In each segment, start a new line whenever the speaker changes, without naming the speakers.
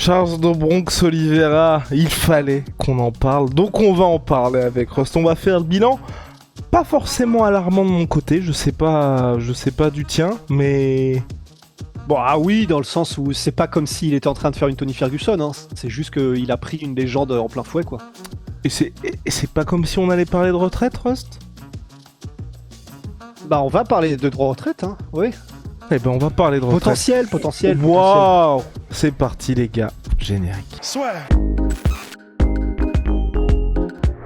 Charles de Bronx Oliveira, il fallait qu'on en parle, donc on va en parler avec Rust. On va faire le bilan, pas forcément alarmant de mon côté, je sais pas du tien, mais...
Bon, ah oui, dans le sens où c'est pas comme s'il était en train de faire une Tony Ferguson, hein. C'est juste qu'il a pris une légende en plein fouet, quoi.
Et c'est pas comme si on allait parler de retraite, Rust ?
Bah, on va parler de droit retraite, hein, oui.
Eh ben, on va parler de retraite.
Potentiel.
Waouh ! C'est parti, les gars. Générique.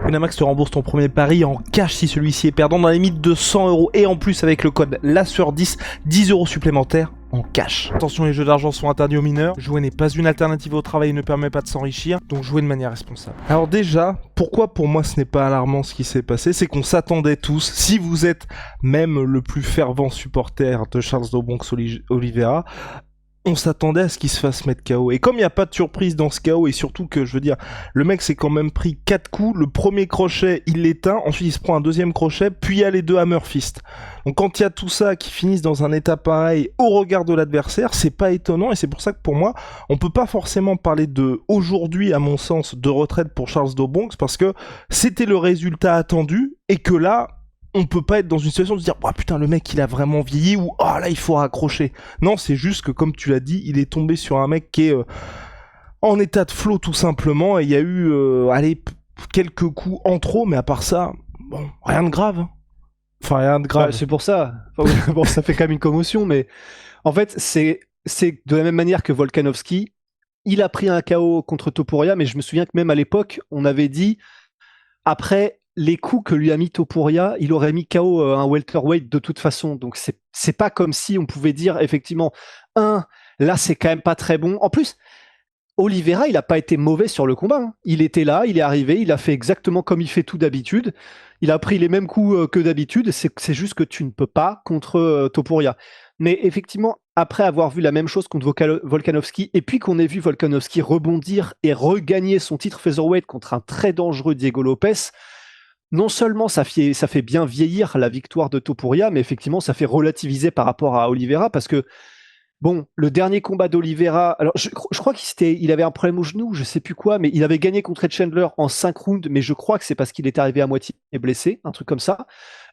Winamax te rembourse ton premier pari en cash si celui-ci est perdant dans la limite de 100€ et en plus avec le code LASSUR10, 10€ supplémentaires en cash. Attention, les jeux d'argent sont interdits aux mineurs. Jouer n'est pas une alternative au travail et ne permet pas de s'enrichir, donc jouez de manière responsable. Alors déjà, pourquoi pour moi ce n'est pas alarmant ce qui s'est passé, c'est qu'on s'attendait tous, si vous êtes même le plus fervent supporter de Charles de Bronx Oliveira, on s'attendait à ce qu'il se fasse mettre KO. Et comme il n'y a pas de surprise dans ce KO, et surtout que, je veux dire, le mec s'est quand même pris 4 coups, le premier crochet, il l'éteint, ensuite il se prend un deuxième crochet, puis il y a les deux hammer fist. Donc quand il y a tout ça qui finissent dans un état pareil au regard de l'adversaire, c'est pas étonnant, et c'est pour ça que pour moi, on peut pas forcément parler de, aujourd'hui, à mon sens, de retraite pour Charles de Bronx, parce que c'était le résultat attendu, et que là, on peut pas être dans une situation de se dire oh putain le mec il a vraiment vieilli ou oh là il faut raccrocher. Non, c'est juste que comme tu l'as dit, il est tombé sur un mec qui est en état de flow tout simplement et il y a eu quelques coups en trop, mais à part ça, bon, rien de grave. Enfin rien de grave.
Ouais, c'est pour ça. Enfin, bon, ça fait quand même une commotion, mais en fait c'est de la même manière que Volkanovski, il a pris un KO contre Topuria, mais je me souviens que même à l'époque, on avait dit après les coups que lui a mis Topuria, il aurait mis KO un welterweight de toute façon. Donc c'est pas comme si on pouvait dire effectivement là c'est quand même pas très bon. En plus, Oliveira, il a pas été mauvais sur le combat, hein. Il était là, il est arrivé, il a fait exactement comme il fait tout d'habitude. Il a pris les mêmes coups que d'habitude. C'est juste que tu ne peux pas contre Topuria. Mais effectivement, après avoir vu la même chose contre Volkanovski, et puis qu'on ait vu Volkanovski rebondir et regagner son titre featherweight contre un très dangereux Diego Lopez, non seulement ça fait bien vieillir la victoire de Topuria, mais effectivement ça fait relativiser par rapport à Oliveira, parce que bon, le dernier combat d'Oliveira, alors je crois il avait un problème au genou, je sais plus quoi, mais il avait gagné contre Ed Chandler en 5 rounds, mais je crois que c'est parce qu'il est arrivé à moitié blessé, un truc comme ça.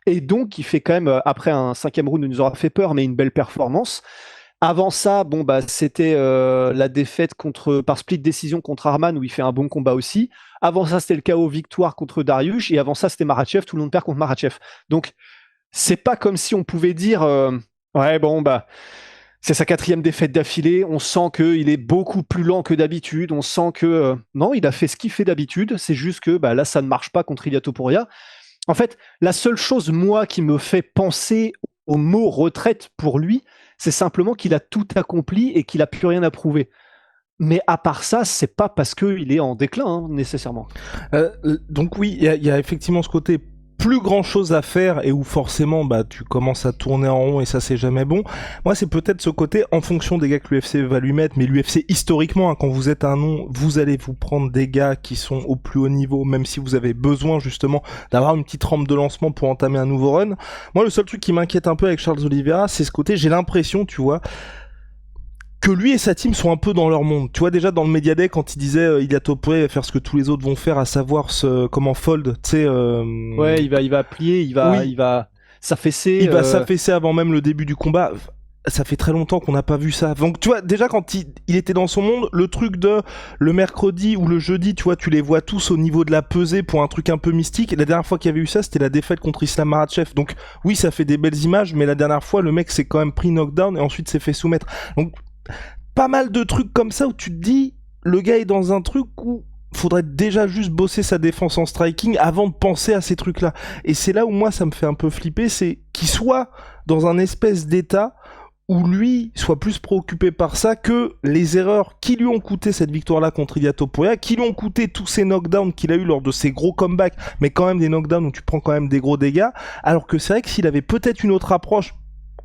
Et donc il fait quand même, après un 5e round, il nous aura fait peur, mais une belle performance. Avant ça, bon bah c'était la défaite par split décision contre Arman où il fait un bon combat aussi. Avant ça, c'était le KO victoire contre Dariush, et avant ça, c'était Makhachev, tout le monde perd contre Makhachev. Donc c'est pas comme si on pouvait dire ouais bon bah c'est sa 4e défaite d'affilée, on sent qu'il est beaucoup plus lent que d'habitude, on sent que non, il a fait ce qu'il fait d'habitude, c'est juste que bah, là ça ne marche pas contre Ilia Topuria. En fait, la seule chose moi qui me fait penser au mot retraite pour lui, c'est simplement qu'il a tout accompli et qu'il a plus rien à prouver. Mais à part ça, c'est pas parce qu'il est en déclin, hein, nécessairement.
Donc oui, il y a effectivement ce côté plus grand chose à faire et où forcément bah tu commences à tourner en rond et ça c'est jamais bon. Moi c'est peut-être ce côté en fonction des gars que l'UFC va lui mettre, mais l'UFC historiquement hein, quand vous êtes un nom, vous allez vous prendre des gars qui sont au plus haut niveau, même si vous avez besoin justement d'avoir une petite rampe de lancement pour entamer un nouveau run. Moi le seul truc qui m'inquiète un peu avec Charles Oliveira, c'est ce côté, j'ai l'impression, tu vois, que lui et sa team sont un peu dans leur monde. Tu vois, déjà dans le Media Day, quand il disait Ilia Topuria va faire ce que tous les autres vont faire, à savoir comment fold, tu sais...
Ouais, il va plier, il va s'affaisser.
Il va s'affaisser avant même le début du combat. Ça fait très longtemps qu'on n'a pas vu ça. Donc tu vois, déjà quand il était dans son monde, le truc de le mercredi ou le jeudi, tu vois, tu les vois tous au niveau de la pesée pour un truc un peu mystique. La dernière fois qu'il y avait eu ça, c'était la défaite contre Islam Makhachev. Donc oui, ça fait des belles images, mais la dernière fois, le mec s'est quand même pris knockdown et ensuite s'est fait soumettre. Donc pas mal de trucs comme ça où tu te dis, le gars est dans un truc où faudrait déjà juste bosser sa défense en striking avant de penser à ces trucs-là. Et c'est là où moi ça me fait un peu flipper, c'est qu'il soit dans un espèce d'état où lui soit plus préoccupé par ça que les erreurs qui lui ont coûté cette victoire-là contre Ilia Topuria, qui lui ont coûté tous ces knockdowns qu'il a eu lors de ses gros comebacks, mais quand même des knockdowns où tu prends quand même des gros dégâts, alors que c'est vrai que s'il avait peut-être une autre approche,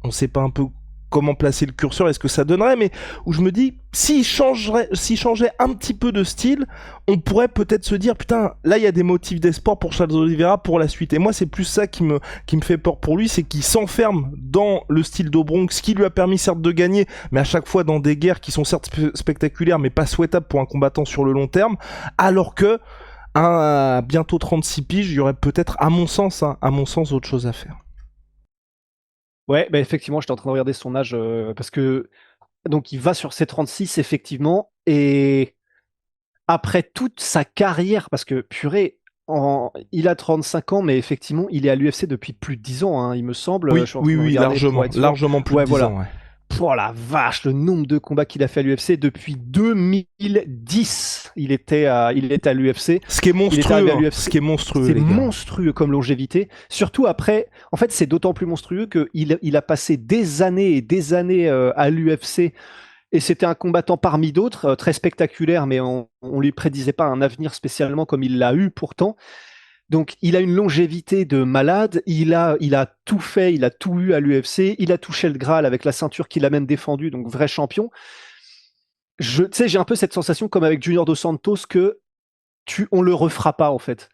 on sait pas un peu comment placer le curseur et ce que ça donnerait, mais où je me dis, s'il changeait un petit peu de style, on pourrait peut-être se dire, putain, là il y a des motifs d'espoir pour Charles Oliveira pour la suite. Et moi c'est plus ça qui me fait peur pour lui, c'est qu'il s'enferme dans le style d'Obronx, ce qui lui a permis certes de gagner, mais à chaque fois dans des guerres qui sont certes spectaculaires, mais pas souhaitables pour un combattant sur le long terme, alors que à bientôt 36 piges, il y aurait peut-être, à mon sens, autre chose à faire.
Ouais, bah, effectivement, j'étais en train de regarder son âge, parce que donc il va sur ses 36 effectivement et après toute sa carrière parce que purée, il a 35 ans mais effectivement, il est à l'UFC depuis plus de 10 ans, hein, il me semble, je
Oui,
suis en
oui,
train de
oui,
regarder pour
largement,
être sûr.
largement plus
Ouais,
de 10
voilà.
ans, ouais.
Oh la vache, le nombre de combats qu'il a fait à l'UFC depuis 2010, il était à l'UFC.
Ce qui est
Il est arrivé
monstrueux,
à
hein.
l'UFC.
Ce qui est monstrueux,
C'est
les gars.
monstrueux comme longévité. Surtout après, en fait, c'est d'autant plus monstrueux qu'il a passé des années et des années à l'UFC. Et c'était un combattant parmi d'autres, très spectaculaire, mais on lui prédisait pas un avenir spécialement comme il l'a eu pourtant. Donc, il a une longévité de malade. Il a tout fait, il a tout eu à l'UFC. Il a touché le Graal avec la ceinture qu'il a même défendue, donc vrai champion. Tu sais, j'ai un peu cette sensation comme avec Junior Dos Santos que on le refera pas en fait.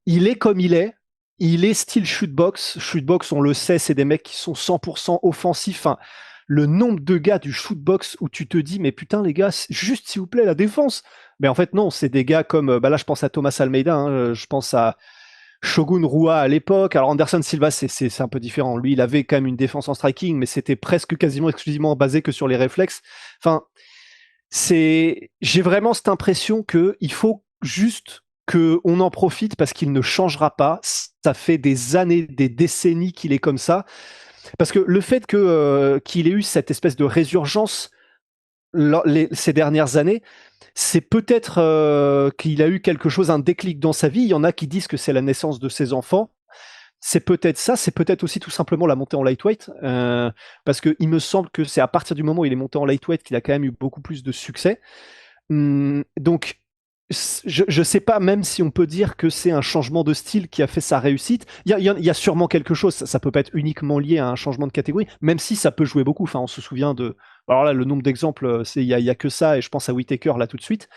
Il est comme il est. Il est style shootbox. Shootbox, on le sait, c'est des mecs qui sont 100% offensifs. Enfin, le nombre de gars du shootbox où tu te dis, mais putain, les gars, juste s'il vous plaît, la défense. Mais en fait, non, c'est des gars comme, bah là, je pense à Thomas Almeida, hein, je pense à Shogun Rua à l'époque. Alors, Anderson Silva, c'est un peu différent. Lui, il avait quand même une défense en striking, mais c'était presque quasiment exclusivement basé que sur les réflexes. Enfin, j'ai vraiment cette impression que il faut juste qu'on en profite parce qu'il ne changera pas. Ça fait des années, des décennies qu'il est comme ça. Parce que le fait qu'il ait eu cette espèce de résurgence ces dernières années, c'est peut-être qu'il a eu quelque chose, un déclic dans sa vie. Il y en a qui disent que c'est la naissance de ses enfants. C'est peut-être ça, c'est peut-être aussi tout simplement la montée en lightweight, parce qu'il me semble que c'est à partir du moment où il est monté en lightweight qu'il a quand même eu beaucoup plus de succès. Donc, je sais pas même si on peut dire que c'est un changement de style qui a fait sa réussite. Il y a sûrement quelque chose, ça peut pas être uniquement lié à un changement de catégorie, même si ça peut jouer beaucoup. Enfin, on se souvient de... Alors là, le nombre d'exemples, il y a que ça, et je pense à Whittaker là tout de suite.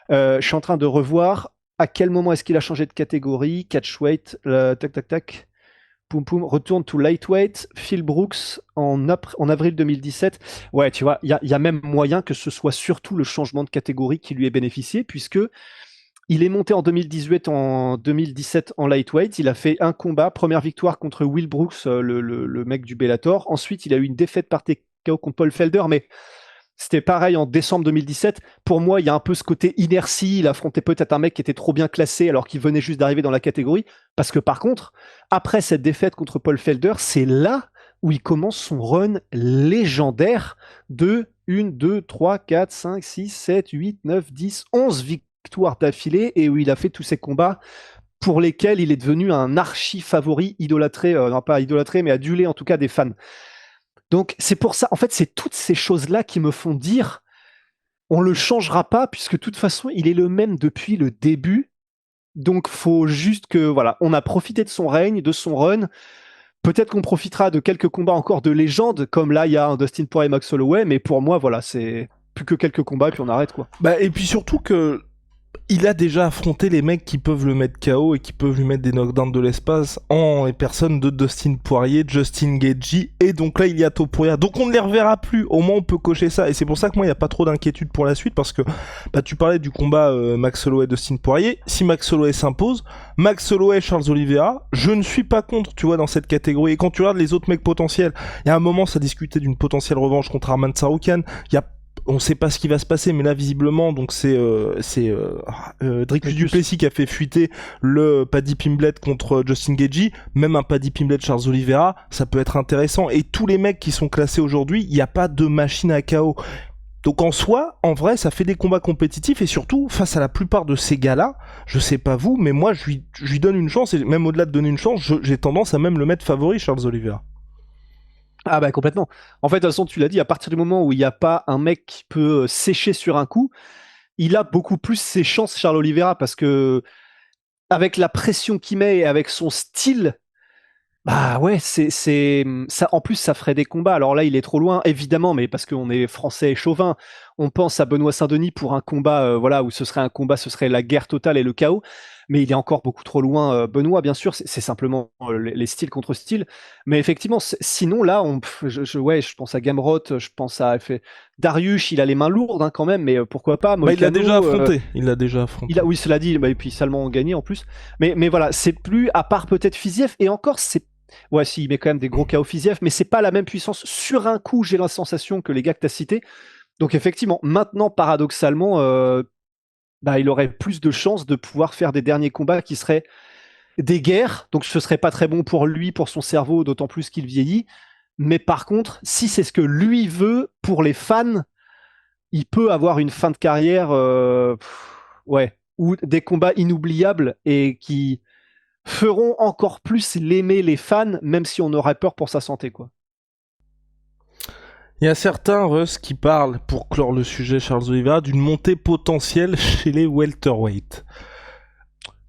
Je suis en train de revoir à quel moment est-ce qu'il a changé de catégorie. Catchweight, tac, tac, tac. Poum poum, retourne to lightweight, Phil Brooks en avril 2017. Ouais, tu vois, il y a même moyen que ce soit surtout le changement de catégorie qui lui ait bénéficié, puisque il est monté en 2017 en lightweight. Il a fait un combat, première victoire contre Will Brooks, le mec du Bellator. Ensuite, il a eu une défaite par TKO contre Paul Felder, mais c'était pareil en décembre 2017. Pour moi, il y a un peu ce côté inertie. Il affrontait peut-être un mec qui était trop bien classé alors qu'il venait juste d'arriver dans la catégorie. Parce que par contre, après cette défaite contre Paul Felder, c'est là où il commence son run légendaire de 1, 2, 3, 4, 5, 6, 7, 8, 9, 10, 11 victoires d'affilée et où il a fait tous ces combats pour lesquels il est devenu un archi favori idolâtré, non pas idolâtré, mais adulé en tout cas des fans. Donc c'est pour ça, en fait, c'est toutes ces choses-là qui me font dire on le changera pas puisque de toute façon il est le même depuis le début. Donc faut juste que voilà, on a profité de son règne, de son run. Peut-être qu'on profitera de quelques combats encore de légende, comme là il y a un Dustin Poirier et Max Holloway, mais pour moi voilà, c'est plus que quelques combats et puis on arrête quoi.
Bah, et puis surtout que il a déjà affronté les mecs qui peuvent le mettre KO et qui peuvent lui mettre des knockdowns de l'espace en les personnes de Dustin Poirier, Justin Gaethje et donc là il y a Topuria. Donc on ne les reverra plus. Au moins on peut cocher ça et c'est pour ça que moi il y a pas trop d'inquiétude pour la suite parce que bah tu parlais du combat Max Holloway Dustin Poirier. Si Max Holloway s'impose, Max Holloway Charles Oliveira, je ne suis pas contre, tu vois, dans cette catégorie. Et quand tu regardes les autres mecs potentiels, il y a un moment ça discutait d'une potentielle revanche contre Arman Tsarukyan. Il y a on sait pas ce qui va se passer, mais là visiblement, donc c'est Dricus du Plessis qui a fait fuiter le Paddy Pimblett contre Justin Gaethje. Même un Paddy Pimblett Charles Oliveira, ça peut être intéressant. Et tous les mecs qui sont classés aujourd'hui, il n'y a pas de machine à KO. Donc en soi, en vrai, ça fait des combats compétitifs et surtout face à la plupart de ces gars-là, je sais pas vous, mais moi je lui donne une chance et même au-delà de donner une chance, j'ai tendance à même le mettre favori Charles Oliveira.
Ah bah complètement. En fait, de toute façon, tu l'as dit, à partir du moment où il n'y a pas un mec qui peut sécher sur un coup, il a beaucoup plus ses chances, Charles Oliveira, parce que avec la pression qu'il met et avec son style, Bah ouais, ça. En plus, ça ferait des combats. Alors là, il est trop loin, évidemment, mais parce qu'on est français et chauvin. On pense à Benoît Saint-Denis pour un combat, voilà, où ce serait un combat, ce serait la guerre totale et le chaos. Mais il est encore beaucoup trop loin, Benoît, bien sûr. C'est simplement les styles contre styles. Mais effectivement, sinon là, ouais, je pense à Gamrot, je pense à Dariush. Il a les mains lourdes hein, quand même, mais pourquoi pas
Bah, il l'a déjà
Moïcano.
affronté. Il l'a déjà affronté.
Oui, cela dit, bah, et puis Salman gagné en plus. Mais voilà, c'est plus, à part peut-être Fiziev, et encore, c'est. Ouais, si, il met quand même des gros KO Fiziev, mais c'est pas la même puissance. Sur un coup, j'ai la sensation que les gars que t'as cités. Donc effectivement, maintenant, paradoxalement, bah, il aurait plus de chances de pouvoir faire des derniers combats qui seraient des guerres. Donc ce serait pas très bon pour lui, pour son cerveau, d'autant plus qu'il vieillit. Mais par contre, si c'est ce que lui veut pour les fans, il peut avoir une fin de carrière, ouais, ou des combats inoubliables et qui feront encore plus l'aimer les fans, même si on aurait peur pour sa santé, quoi.
Il y a certains, Russ, qui parlent, pour clore le sujet Charles Oliveira, d'une montée potentielle chez les welterweight.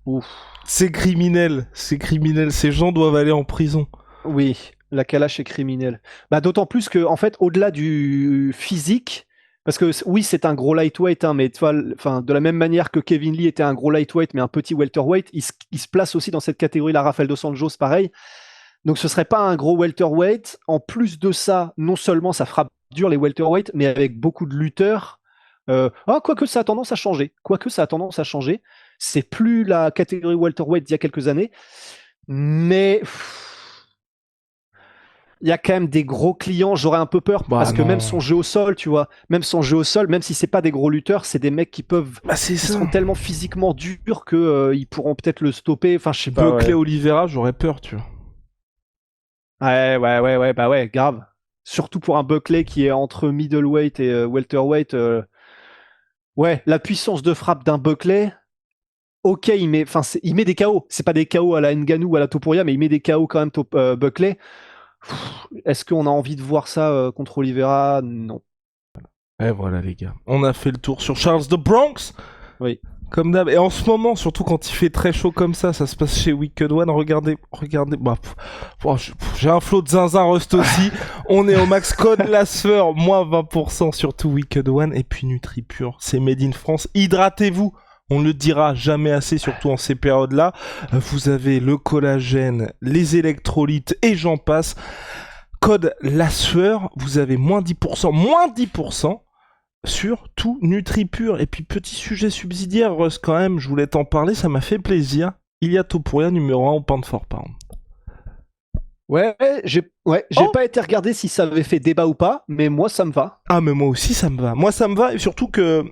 Ouf.
C'est criminel, ces gens doivent aller en prison.
Oui, la Kalash est criminelle. Bah, d'autant plus que, en fait, au-delà du physique, parce que oui, c'est un gros lightweight, hein, mais tu vois, enfin, de la même manière que Kevin Lee était un gros lightweight, mais un petit welterweight, il se place aussi dans cette catégorie-là. Rafael dos Anjos, pareil. Donc ce serait pas un gros welterweight. En plus de ça, non seulement ça frappe dur les welterweight, mais avec beaucoup de lutteurs. Quoique ça a tendance à changer. C'est plus la catégorie welterweight d'il y a quelques années. Mais il y a quand même des gros clients. J'aurais un peu peur parce que même son jeu au sol, tu vois, même si c'est pas des gros lutteurs, c'est des mecs qui seront tellement physiquement durs que ils pourront peut-être le stopper. Enfin, je sais pas.
Buckley Oliveira, j'aurais peur, tu vois.
Ouais, bah ouais, grave. Surtout pour un Buckley qui est entre middleweight et welterweight. Ouais, la puissance de frappe d'un Buckley, ok, il met des KO. C'est pas des KO à la Ngannou ou à la Topuria, mais il met des KO quand même, Buckley. Est-ce qu'on a envie de voir ça contre Oliveira? Non.
Et voilà les gars, on a fait le tour sur Charles the Bronx.
Oui.
Comme d'hab. Et en ce moment, surtout quand il fait très chaud comme ça se passe chez Wicked One. Regardez. Bah, j'ai un flot de zinzin Rust aussi. On est au max code Lasfer, moins 20% sur tout Wicked One. Et puis NutriPure, c'est made in France. Hydratez-vous. On ne le dira jamais assez, surtout en ces périodes-là. Vous avez le collagène, les électrolytes et j'en passe. Code Lasfer, vous avez moins 10%, sur tout NutriPure. Et puis petit sujet subsidiaire, Russ, quand même, je voulais t'en parler, ça m'a fait plaisir. Ilia Topuria numéro 1 au pound for pound.
Ouais, j'ai pas été regarder si ça avait fait débat ou pas, mais moi ça me va.
Ah mais moi aussi ça me va. Moi ça me va, et surtout que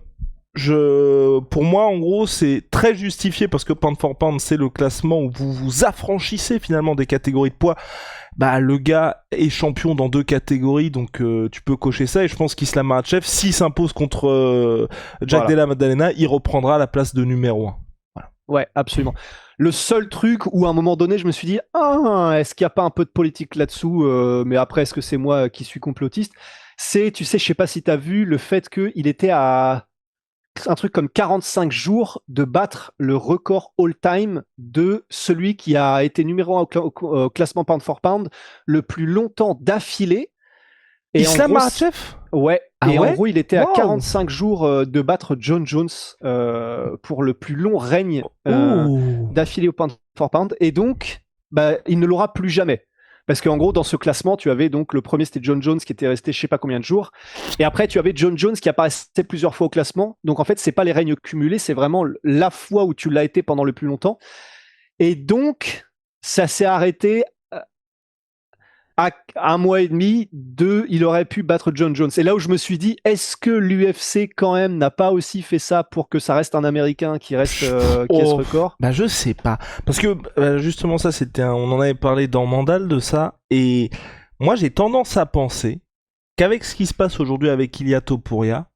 pour moi, en gros, c'est très justifié parce que pound for pound, c'est le classement où vous vous affranchissez finalement des catégories de poids. Bah, le gars est champion dans 2 catégories, donc tu peux cocher ça. Et je pense qu'Islam Makhachev, s'il s'impose contre Jack Della Maddalena, il reprendra la place de numéro 1. Voilà.
Ouais, absolument. Le seul truc où à un moment donné, je me suis dit, est-ce qu'il n'y a pas un peu de politique là-dessous, mais après, est-ce que c'est moi qui suis complotiste? C'est, tu sais, je sais pas si tu as vu le fait qu'il était à un truc comme 45 jours de battre le record all-time de celui qui a été numéro 1 au classement pound for pound le plus longtemps d'affilée.
Et Islam Makhachev?
Ouais.
Ah
et
ouais,
en gros, il était à 45 jours de battre John Jones pour le plus long règne d'affilée au pound for pound. Et donc, bah, il ne l'aura plus jamais. Parce qu'en gros, dans ce classement, tu avais donc le premier, c'était John Jones qui était resté je sais pas combien de jours. Et après, tu avais John Jones qui apparaissait plusieurs fois au classement. Donc en fait, c'est pas les règnes cumulés, c'est vraiment la fois où tu l'as été pendant le plus longtemps. Et donc, ça s'est arrêté à 1 mois et demi il aurait pu battre John Jones. Et là où je me suis dit, est-ce que l'UFC quand même n'a pas aussi fait ça pour que ça reste un Américain qui reste qui ait ce record?
Bah je sais pas, parce que justement ça on en avait parlé dans Mandal de ça, et moi j'ai tendance à penser qu'avec ce qui se passe aujourd'hui avec Ilia Topuria,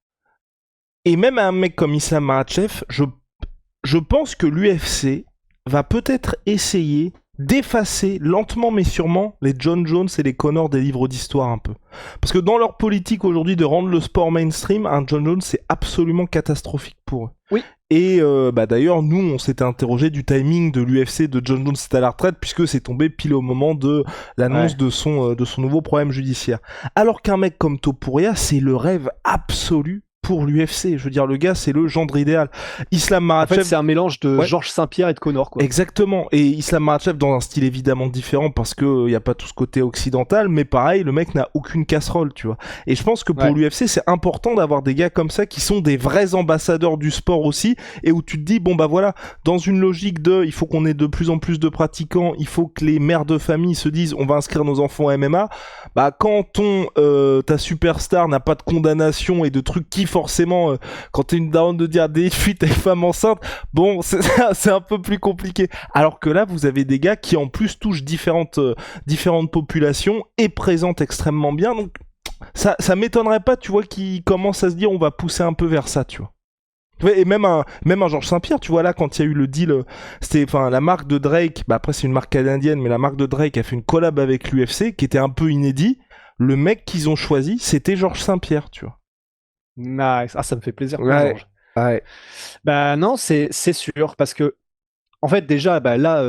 et même un mec comme Islam Makhachev, je pense que l'UFC va peut-être essayer d'effacer lentement mais sûrement les John Jones et les Connor des livres d'histoire un peu. Parce que dans leur politique aujourd'hui de rendre le sport mainstream, un John Jones c'est absolument catastrophique pour eux.
Oui.
Et d'ailleurs, nous, on s'était interrogé du timing de l'UFC de John Jones à la retraite, puisque c'est tombé pile au moment de l'annonce de son nouveau problème judiciaire. Alors qu'un mec comme Topuria, c'est le rêve absolu pour l'UFC. Je veux dire, le gars, c'est le gendre idéal. Islam Makhachev...
En fait, c'est un mélange de Georges Saint-Pierre et de Connor, quoi.
Exactement. Et Islam Makhachev dans un style évidemment différent parce que y a pas tout ce côté occidental, mais pareil, le mec n'a aucune casserole, tu vois. Et je pense que pour l'UFC, c'est important d'avoir des gars comme ça qui sont des vrais ambassadeurs du sport aussi, et où tu te dis, bon bah voilà, dans une logique de, il faut qu'on ait de plus en plus de pratiquants, il faut que les mères de famille se disent, on va inscrire nos enfants à MMA, bah quand ta superstar n'a pas de condamnation et de trucs qui forcément, quand t'es une daronne de dire des fuites avec femme enceinte, bon, c'est un peu plus compliqué. Alors que là, vous avez des gars qui en plus touchent différentes populations et présentent extrêmement bien. Donc ça m'étonnerait pas, tu vois, qu'ils commencent à se dire on va pousser un peu vers ça, tu vois. Et même un Georges Saint-Pierre, tu vois, là, quand il y a eu le deal, c'était, enfin, la marque de Drake, bah après c'est une marque canadienne, mais la marque de Drake a fait une collab avec l'UFC qui était un peu inédit. Le mec qu'ils ont choisi, c'était Georges Saint-Pierre, tu vois.
Nice. Ah, ça me fait plaisir.
Ouais. Ouais.
Bah non, c'est sûr, parce que en fait déjà, bah là,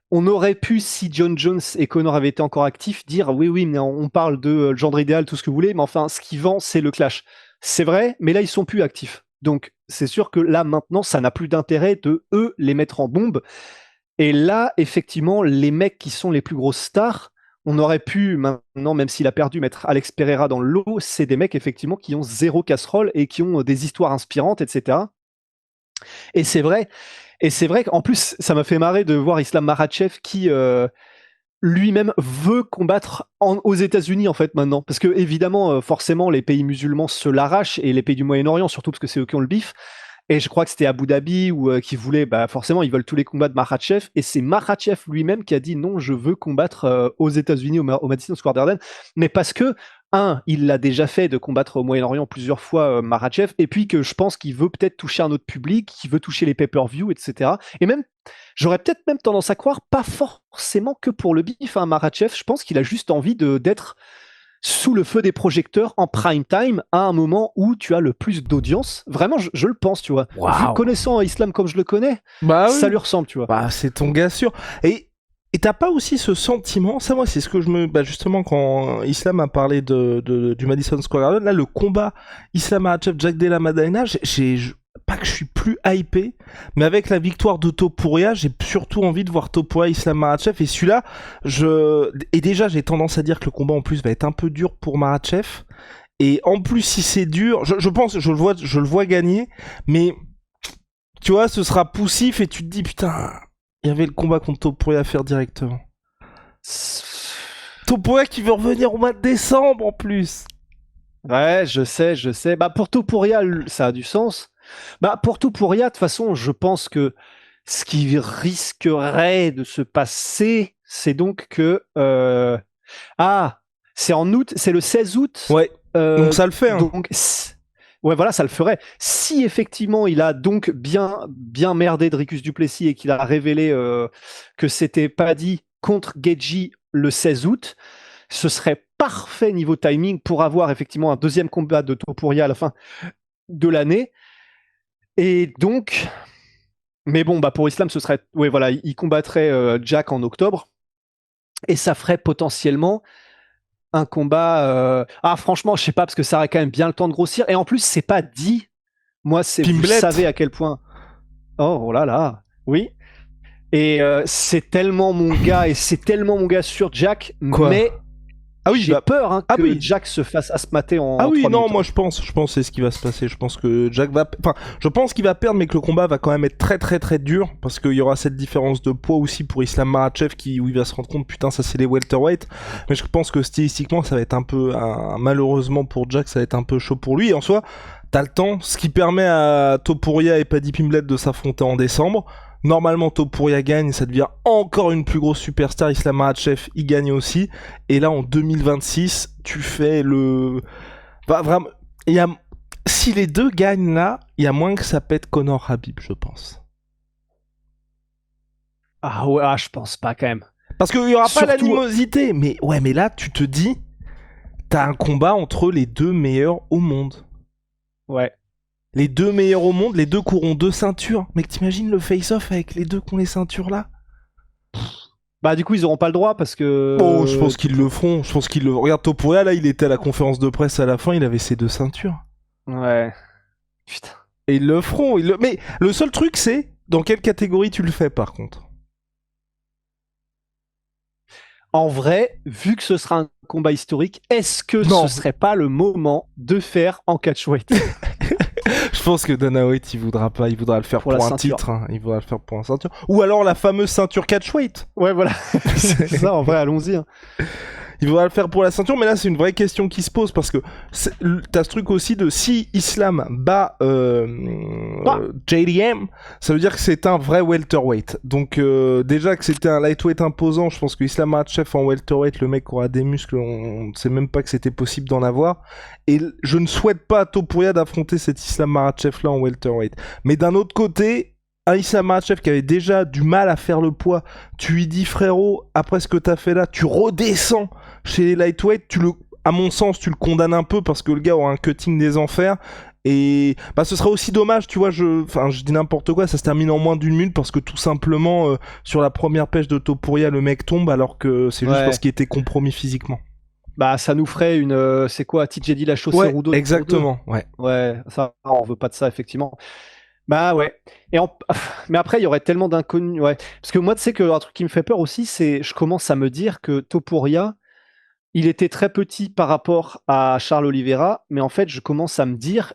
on aurait pu, si John Jones et Connor avaient été encore actifs, dire oui, mais on parle de le gendre idéal, tout ce que vous voulez, mais enfin, ce qui vend, c'est le clash. C'est vrai, mais là, ils sont plus actifs. Donc, c'est sûr que là, maintenant, ça n'a plus d'intérêt de eux les mettre en bombe. Et là, effectivement, les mecs qui sont les plus grosses stars, on aurait pu, maintenant, même s'il a perdu, mettre Alex Pereira dans le lot. C'est des mecs, effectivement, qui ont zéro casserole et qui ont des histoires inspirantes, etc. Et c'est vrai. Et c'est vrai qu'en plus, ça m'a fait marrer de voir Islam Makhachev qui lui-même veut combattre aux États-Unis en fait maintenant, parce que évidemment, forcément, les pays musulmans se l'arrachent et les pays du Moyen-Orient surtout parce que c'est eux qui ont le bif. Et je crois que c'était Abu Dhabi ou qui voulait, bah forcément, ils veulent tous les combats de Makhachev et c'est Makhachev lui-même qui a dit non, je veux combattre aux États-Unis au Madison Square Garden, mais parce que il l'a déjà fait de combattre au Moyen-Orient plusieurs fois, Makhachev, et puis que je pense qu'il veut peut-être toucher un autre public, qu'il veut toucher les pay-per-view, etc. Et même, j'aurais peut-être même tendance à croire, pas forcément que pour le bif, Makhachev, je pense qu'il a juste envie d'être sous le feu des projecteurs en prime time à un moment où tu as le plus d'audience. Vraiment, je le pense, tu vois. Vu connaissant Islam comme je le connais, ça lui ressemble, tu vois.
Bah, c'est ton gars sûr. Et t'as pas aussi ce sentiment, ça moi c'est ce que je me... Bah justement quand Islam a parlé du Madison Square Garden, là le combat Islam Makhachev, Jack Della Maddalena, pas que je suis plus hypé, mais avec la victoire de Topuria, j'ai surtout envie de voir Topuria Islam Makhachev, et celui-là, et déjà j'ai tendance à dire que le combat en plus va être un peu dur pour Makhachev, et en plus si c'est dur, je pense, je le vois gagner, mais tu vois, ce sera poussif et tu te dis putain... Il y avait le combat contre Topuria à faire directement. Topuria qui veut revenir au mois de décembre en plus.
Ouais, je sais. Bah pour Topuria, ça a du sens. Bah pour Topuria, de toute façon, je pense que ce qui risquerait de se passer, c'est donc que c'est en août, c'est le 16 août.
Ouais. Donc ça le fait. Hein.
Donc ouais, voilà, ça le ferait. Si effectivement il a donc bien merdé Dricus du Plessis et qu'il a révélé que c'était Paddy contre Geji le 16 août, ce serait parfait niveau timing pour avoir effectivement un deuxième combat de Topuria à la fin de l'année. Et donc, mais bon, bah pour Islam, ce serait, ouais, voilà, il combattrait Jack en octobre et ça ferait potentiellement un combat. Franchement, je sais pas, parce que ça aurait quand même bien le temps de grossir. Et en plus, c'est pas dit. Moi, vous savez à quel point. Oh là là. Oui. Et c'est tellement mon gars, et c'est tellement mon gars sur Jack. Mais j'ai peur que Jack se fasse asthmater en.
Ah oui,
3
non,
minutes.
moi je pense c'est ce qui va se passer. Je pense que Jack va. Enfin, je pense qu'il va perdre, mais que le combat va quand même être très très très dur. Parce qu'il y aura cette différence de poids aussi pour Islam Makhachev où il va se rendre compte, putain, ça c'est les welterweight. Mais je pense que stylistiquement, ça va être un peu. Malheureusement pour Jack, ça va être un peu chaud pour lui. Et en soi, t'as le temps, ce qui permet à Topuria et Paddy Pimblett de s'affronter en décembre. Normalement, Topuria gagne, ça devient encore une plus grosse superstar. Islam Makhachev, il gagne aussi. Et là, en 2026, tu fais le... Bah, vraiment, si les deux gagnent là, il y a moins que ça pète Conor Habib, je pense.
Ah ouais, je pense pas quand même.
Parce qu'il y aura pas
Surtout-
l'animosité. Mais ouais, mais là, tu te dis, t'as un combat entre les deux meilleurs au monde.
Ouais.
Les deux meilleurs au monde, les deux qui auront 2 ceintures. Mec, t'imagines le face-off avec les deux qui ont les ceintures là?
Bah du coup ils auront pas le droit parce que.
Oh, je pense qu'ils le feront. Je pense qu'ils le. Regarde Topuria, là, il était à la conférence de presse à la fin, il avait ses 2 ceintures.
Ouais. Putain.
Et ils le feront. Mais le seul truc, c'est dans quelle catégorie tu le fais, par contre.
En vrai, vu que ce sera un combat historique, est-ce que
Non.
ce serait pas le moment de faire en catchweight?
Je pense que Dana White, il voudra pas. Il voudra le faire
Pour
pour
la
un
ceinture.
titre. Hein. Il voudra le faire pour un ceinture. Ou alors la fameuse ceinture catchweight.
Ouais, voilà. C'est ça, en vrai, allons-y. Hein.
Il faudra le faire pour la ceinture, mais là c'est une vraie question qui se pose parce que t'as ce truc aussi de si Islam bat JDM, ça veut dire que c'est un vrai welterweight. Donc déjà que c'était un lightweight imposant, je pense que Islam Makhachev en welterweight, le mec aura des muscles, on ne sait même pas que c'était possible d'en avoir. Et je ne souhaite pas à Topuria d'affronter cet Islam Makhachev là en welterweight. Mais d'un autre côté, un Islam Makhachev qui avait déjà du mal à faire le poids, tu lui dis frérot, après ce que t'as fait là, tu redescends chez les lightweight, à mon sens, tu le condamnes un peu parce que le gars aura un cutting des enfers. Et bah, ce serait aussi dommage, tu vois, je dis n'importe quoi, ça se termine en moins d'une minute parce que tout simplement, sur la première pêche de Topuria, le mec tombe alors que c'est juste parce qu'il était compromis physiquement.
Bah, ça nous ferait une. C'est quoi, TJ dit la chaussure ou deux?
Exactement, ouais.
Ouais, ça, on veut pas de ça, effectivement. Bah ouais. Mais après, il y aurait tellement d'inconnus. Ouais. Parce que moi, tu sais que un truc qui me fait peur aussi, c'est je commence à me dire que Topuria, il était très petit par rapport à Charles Oliveira, mais en fait, je commence à me dire,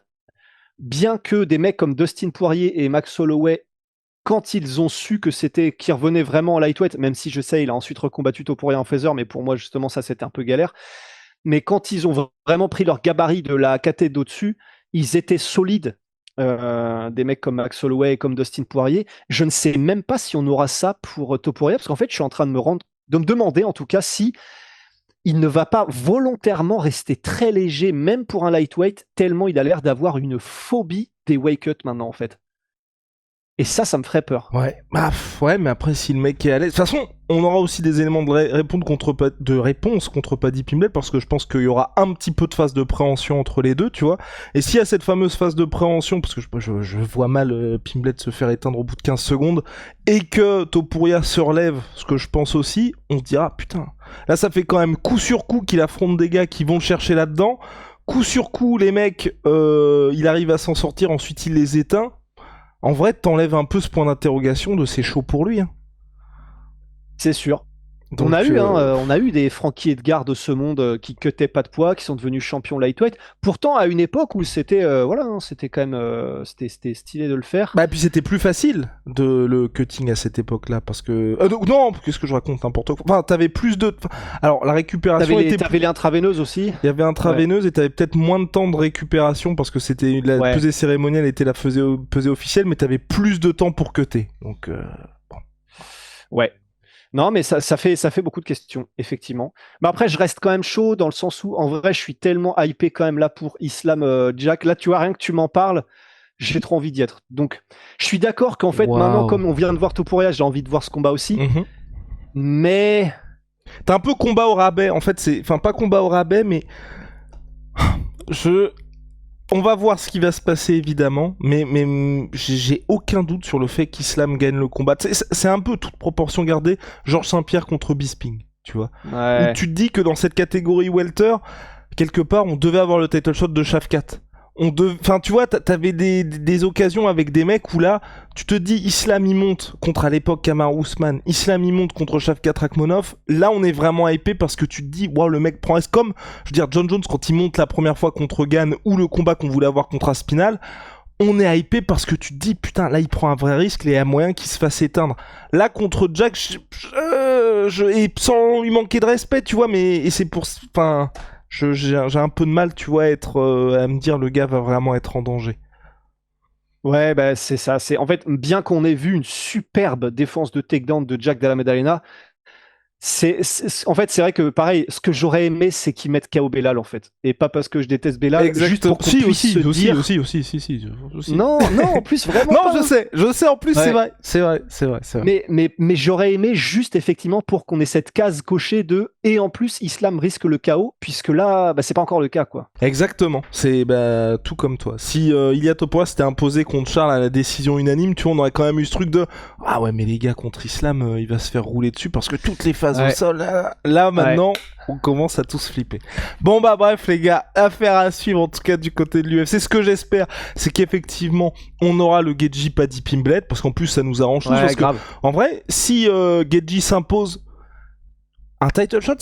bien que des mecs comme Dustin Poirier et Max Holloway, quand ils ont su que c'était qu'ils revenaient vraiment en lightweight, même si je sais, il a ensuite recombattu Topuria en feather, mais pour moi, justement, ça, c'était un peu galère. Mais quand ils ont vraiment pris leur gabarit de la caté d'au-dessus, ils étaient solides. Des mecs comme Max Holloway et comme Dustin Poirier. Je ne sais même pas si on aura ça pour Topuria, parce qu'en fait, je suis en train de me demander en tout cas si il ne va pas volontairement rester très léger, même pour un lightweight, tellement il a l'air d'avoir une phobie des weight cuts maintenant en fait. Et ça me ferait peur.
Ouais, bah ouais, mais après si le mec est à l'aise, de toute façon, on aura aussi des éléments de réponse contre Paddy Pimblett parce que je pense qu'il y aura un petit peu de phase de préhension entre les deux, tu vois. Et s'il y a cette fameuse phase de préhension, parce que je vois mal Pimblett se faire éteindre au bout de 15 secondes, et que Topuria se relève, ce que je pense aussi, on se dira putain, là ça fait quand même coup sur coup qu'il affronte des gars qui vont le chercher là-dedans. Coup sur coup, les mecs, il arrive à s'en sortir, ensuite il les éteint. En vrai, t'enlèves un peu ce point d'interrogation de c'est chaud pour lui. Hein.
C'est sûr.
Donc,
on a eu des Frankie Edgar de ce monde qui cutaient pas de poids, qui sont devenus champions lightweight. Pourtant, à une époque où c'était voilà, hein, c'était quand même c'était stylé de le faire.
Bah, puis c'était plus facile de le cutting à cette époque-là parce que non, qu'est-ce que je raconte n'importe quoi. Enfin, t'avais plus de. Alors, la récupération
T'avais les intraveineuses aussi.
Il y avait intraveineuse et t'avais peut-être moins de temps de récupération parce que c'était la pesée cérémonielle était la pesée officielle, mais t'avais plus de temps pour cutter. Donc bon.
Ouais. Non, mais ça fait beaucoup de questions, effectivement. Mais après, je reste quand même chaud dans le sens où, en vrai, je suis tellement hypé quand même là pour Islam Jack. Là, tu vois, rien que tu m'en parles, j'ai trop envie d'y être. Donc, je suis d'accord qu'en fait, maintenant, comme on vient de voir Topuria, j'ai envie de voir ce combat aussi. Mais.
T'as un peu combat au rabais. En fait, c'est. Enfin, pas combat au rabais, mais. On va voir ce qui va se passer évidemment, mais j'ai aucun doute sur le fait qu'Islam gagne le combat. C'est un peu toute proportion gardée, Georges Saint-Pierre contre Bisping, tu vois.
Ouais.
Où tu te dis que dans cette catégorie welter, quelque part, on devait avoir le title shot de Shavkat. Enfin, tu vois, t'avais des occasions avec des mecs où là, tu te dis Islam il monte contre à l'époque Kamaru Usman, Islam il monte contre Shavkat Rakhmonov. Là, on est vraiment hypé parce que tu te dis, waouh, le mec prend. C'est comme, je veux dire, John Jones quand il monte la première fois contre Gann ou le combat qu'on voulait avoir contre Aspinal. On est hypé parce que tu te dis, putain, là, il prend un vrai risque, il y a moyen qu'il se fasse éteindre. Là, contre Jack, et sans lui manquer de respect, tu vois, et c'est pour. Enfin. J'ai un peu de mal, tu vois, à me dire le gars va vraiment être en danger.
Ouais, bah, c'est ça. En fait, bien qu'on ait vu une superbe défense de takedown de Jack Della Maddalena, En fait, c'est vrai que pareil, ce que j'aurais aimé, c'est qu'ils mettent KO Belal en fait, et pas parce que je déteste Belal, juste pour qu'on puisse se dire.
aussi.
Non, en plus vraiment.
Non,
pas.
je sais. En plus,
Ouais.
c'est vrai.
Mais j'aurais aimé juste effectivement pour qu'on ait cette case cochée de et en plus Islam risque le KO, puisque là, c'est pas encore le cas quoi.
Exactement, c'est tout comme toi. Si Ilia Topuria s'était imposé contre Charles à la décision unanime, tu vois, on aurait quand même eu ce truc de ah ouais, mais les gars contre Islam, il va se faire rouler dessus parce que toutes les phases au sol, là maintenant, on commence à tous flipper. Bon bref les gars, affaire à suivre en tout cas du côté de l'UFC. Ce que j'espère, c'est qu'effectivement on aura le Geji Paddy Pimblett parce qu'en plus ça nous arrange tous parce
grave.
que en vrai, si Geji s'impose un title shot,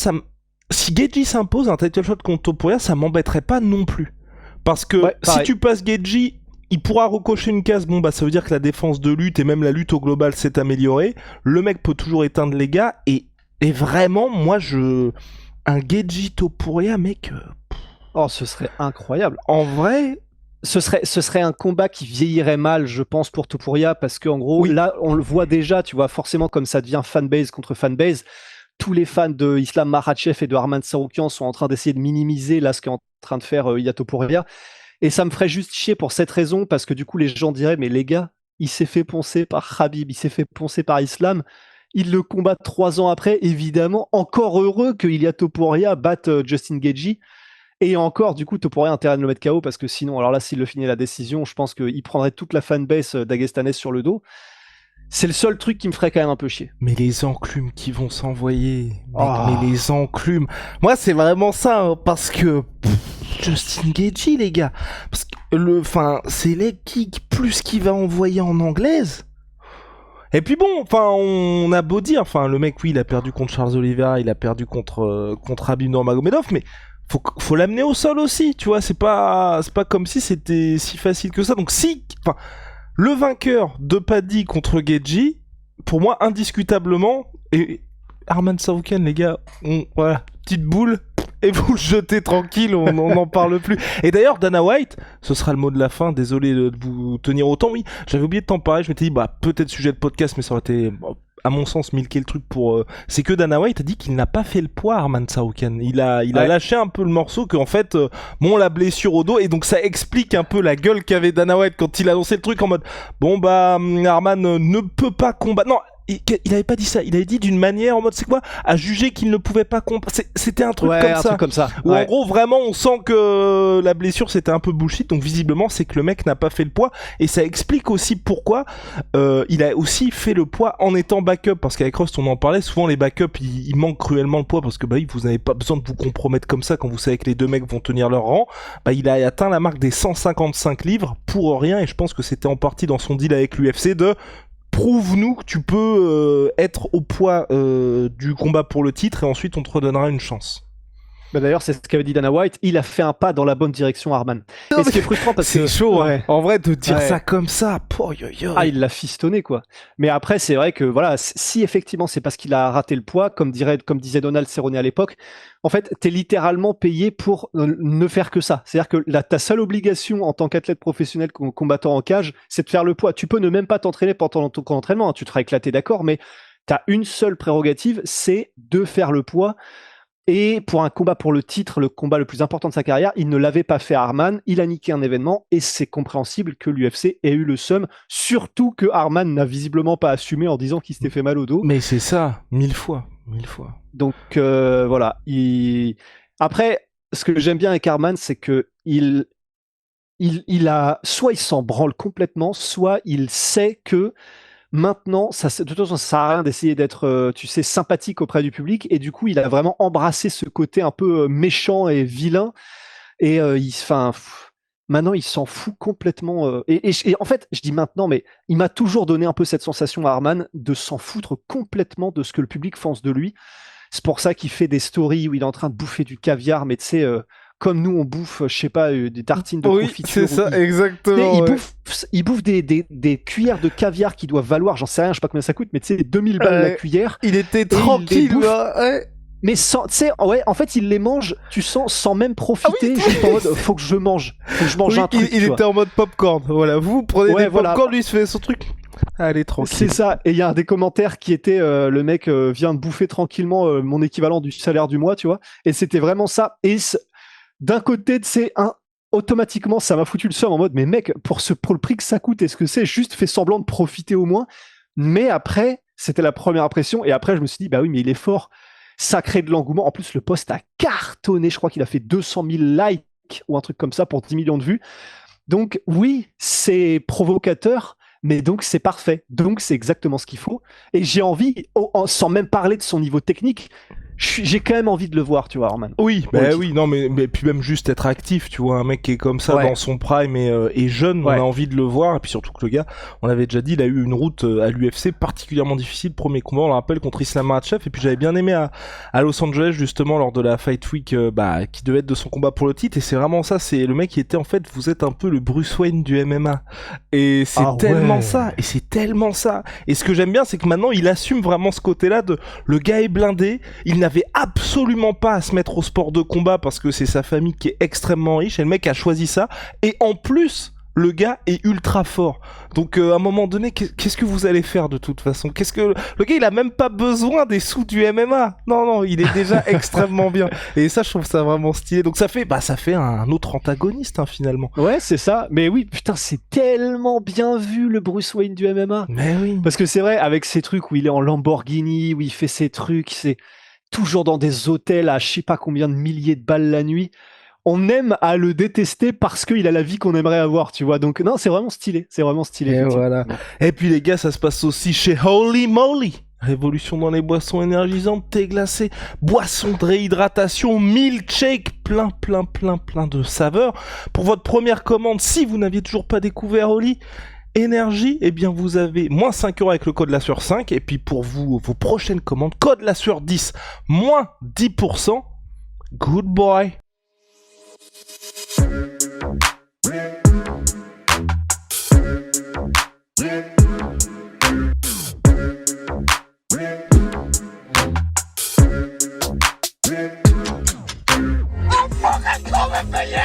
si Geji s'impose un title shot contre Topuria, ça m'embêterait pas non plus. Parce que si tu passes Geji, il pourra recocher une case. Bon, ça veut dire que la défense de lutte et même la lutte au global s'est améliorée. Le mec peut toujours éteindre les gars. Et vraiment, moi, un Geji Topuria, mec.
Oh, ce serait incroyable.
En vrai.
Ce serait un combat qui vieillirait mal, je pense, pour Topuria. Parce qu'en gros, là, on le voit déjà, tu vois, forcément, comme ça devient fanbase contre fanbase. Tous les fans de Islam Makhachev et de Arman Tsarukyan sont en train d'essayer de minimiser là ce qu'est en train de faire Ilia Topuria. Et ça me ferait juste chier pour cette raison, parce que du coup les gens diraient mais les gars, il s'est fait poncer par Khabib, il s'est fait poncer par Islam, il le combat 3 ans après, évidemment, encore heureux que Ilia Topuria batte Justin Gaethje. Et encore, du coup, Topuria a intérêt de le mettre KO, parce que sinon, alors là, s'il le finit la décision, je pense qu'il prendrait toute la fanbase d'Agestanaise sur le dos. C'est le seul truc qui me ferait quand même un peu chier.
Mais les enclumes qui vont s'envoyer, mais les enclumes. Moi, c'est vraiment ça, parce que Justin Gaethje, les gars, parce que c'est leg kick plus qu'il va envoyer en anglaise. Et puis bon, on a beau dire, le mec, oui, il a perdu contre Charles Oliveira, il a perdu contre Khabib Nurmagomedov, mais faut l'amener au sol aussi, tu vois. C'est pas comme si c'était si facile que ça. Donc le vainqueur de Paddy contre Gaethje, pour moi, indiscutablement, et Arman Tsarukyan, les gars, voilà, petite boule, et vous le jetez tranquille, on n'en parle plus. Et d'ailleurs, Dana White, ce sera le mot de la fin, désolé de vous tenir autant, oui, j'avais oublié de t'en parler, je m'étais dit, peut-être sujet de podcast, mais ça aurait été... à mon sens, milquer le truc pour... C'est que Dana White a dit qu'il n'a pas fait le poids, Arman Tsarukyan. Il a lâché un peu le morceau, qu'en fait, la blessure au dos, et donc ça explique un peu la gueule qu'avait Dana White quand il a lancé le truc en mode, Arman ne peut pas combattre... Non, il avait pas dit ça, il avait dit d'une manière en mode, c'est quoi, à juger qu'il ne pouvait pas combattre. C'était un truc comme ça. Où en gros, vraiment, on sent que la blessure c'était un peu bullshit, donc visiblement, c'est que le mec n'a pas fait le poids, et ça explique aussi pourquoi il a aussi fait le poids en étant backup, parce qu'avec Rust, on en parlait, souvent les backups, ils manquent cruellement le poids, parce que vous n'avez pas besoin de vous compromettre comme ça quand vous savez que les deux mecs vont tenir leur rang. Il a atteint la marque des 155 livres pour rien, et je pense que c'était en partie dans son deal avec l'UFC de prouve-nous que tu peux être au poids du combat pour le titre et ensuite on te redonnera une chance.
D'ailleurs, c'est ce qu'avait dit Dana White, il a fait un pas dans la bonne direction, Arman. Et ce qui est frustrant parce que...
C'est chaud, en vrai, de dire ça comme ça.
Il l'a fistonné, quoi. Mais après, c'est vrai que, voilà, si effectivement c'est parce qu'il a raté le poids, comme disait Donald Cerrone à l'époque, en fait, t'es littéralement payé pour ne faire que ça. C'est-à-dire que ta seule obligation en tant qu'athlète professionnel combattant en cage, c'est de faire le poids. Tu peux ne même pas t'entraîner pendant ton entraînement, tu te feras éclater, d'accord, mais t'as une seule prérogative, c'est de faire le poids. Et pour un combat pour le titre, le combat le plus important de sa carrière, il ne l'avait pas fait à Arman, il a niqué un événement, et c'est compréhensible que l'UFC ait eu le seum, surtout que Arman n'a visiblement pas assumé en disant qu'il s'était fait mal au dos.
Mais c'est ça, 1000 fois.
Donc voilà. Après, ce que j'aime bien avec Arman, c'est que il a, soit il s'en branle complètement, soit il sait que maintenant, de toute façon, ça sert à rien d'essayer d'être, sympathique auprès du public. Et du coup, il a vraiment embrassé ce côté un peu méchant et vilain. Et maintenant, il s'en fout complètement. Et en fait, je dis maintenant, mais il m'a toujours donné un peu cette sensation à Arman de s'en foutre complètement de ce que le public pense de lui. C'est pour ça qu'il fait des stories où il est en train de bouffer du caviar, mais tu sais... comme nous on bouffe, je sais pas, des tartines de confiture.
C'est ça, exactement.
Il bouffe des cuillères de caviar qui doivent valoir, j'en sais rien, je sais pas combien ça coûte, mais tu sais, 2000 balles la cuillère.
Il était tranquille,
mais sans, tu sais, en fait, il les mange, tu sens, sans même profiter, juste en mode, faut que je mange un truc.
Il était en mode popcorn, voilà. Vous prenez des popcorn, lui il se fait son truc. Allez, tranquille.
C'est ça. Et il y a un des commentaires qui était le mec vient de bouffer tranquillement mon équivalent du salaire du mois, tu vois. Et c'était vraiment ça. Et d'un côté, c'est automatiquement, ça m'a foutu le seum en mode, mais mec, pour le prix que ça coûte, est-ce que c'est juste fait semblant de profiter au moins? Mais après, c'était la première impression. Et après, je me suis dit, bah oui, mais il est fort. Ça crée de l'engouement. En plus, le post a cartonné. Je crois qu'il a fait 200 000 likes ou un truc comme ça pour 10 millions de vues. Donc oui, c'est provocateur, mais donc c'est parfait. Donc c'est exactement ce qu'il faut. Et j'ai envie, sans même parler de son niveau technique, j'ai quand même envie de le voir, tu vois, Orman.
Oui, bah oui, non, mais puis même juste être actif, tu vois, un mec qui est comme ça dans son prime et jeune, on a envie de le voir, et puis surtout que le gars, on avait déjà dit, il a eu une route à l'UFC particulièrement difficile, premier combat, on le rappelle, contre Islam Makhachev, et puis j'avais bien aimé à Los Angeles, justement, lors de la Fight Week, qui devait être de son combat pour le titre, et c'est vraiment ça, c'est le mec qui était, en fait, vous êtes un peu le Bruce Wayne du MMA, et c'est tellement ça, et c'est tellement ça, et ce que j'aime bien, c'est que maintenant, il assume vraiment ce côté-là de, le gars est blindé, il n'avait absolument pas à se mettre au sport de combat parce que c'est sa famille qui est extrêmement riche et le mec a choisi ça et en plus le gars est ultra fort. Donc à un moment donné, qu'est-ce que vous allez faire de toute façon? Qu'est-ce que le gars, il a même pas besoin des sous du MMA. Non, il est déjà extrêmement bien. Et ça, je trouve ça vraiment stylé. Donc ça fait un autre antagoniste finalement.
Ouais, c'est ça. Mais oui, putain, c'est tellement bien vu le Bruce Wayne du MMA.
Mais oui.
Parce que c'est vrai, avec ces trucs où il est en Lamborghini, où il fait ses trucs, c'est toujours dans des hôtels à je sais pas combien de milliers de balles la nuit. On aime à le détester parce qu'il a la vie qu'on aimerait avoir, tu vois. Donc non, c'est vraiment stylé. C'est vraiment stylé.
Et voilà. Et puis les gars, ça se passe aussi chez Holy Moly. Révolution dans les boissons énergisantes, thé glacé, boissons de réhydratation, milkshake, plein de saveurs. Pour votre première commande, si vous n'aviez toujours pas découvert Holy Énergie, eh bien vous avez moins 5 € avec le code LASUEUR 5 et puis pour vous, vos prochaines commandes, code LASUEUR 10, moins 10%. Good boy.
On pourrait trop me payer.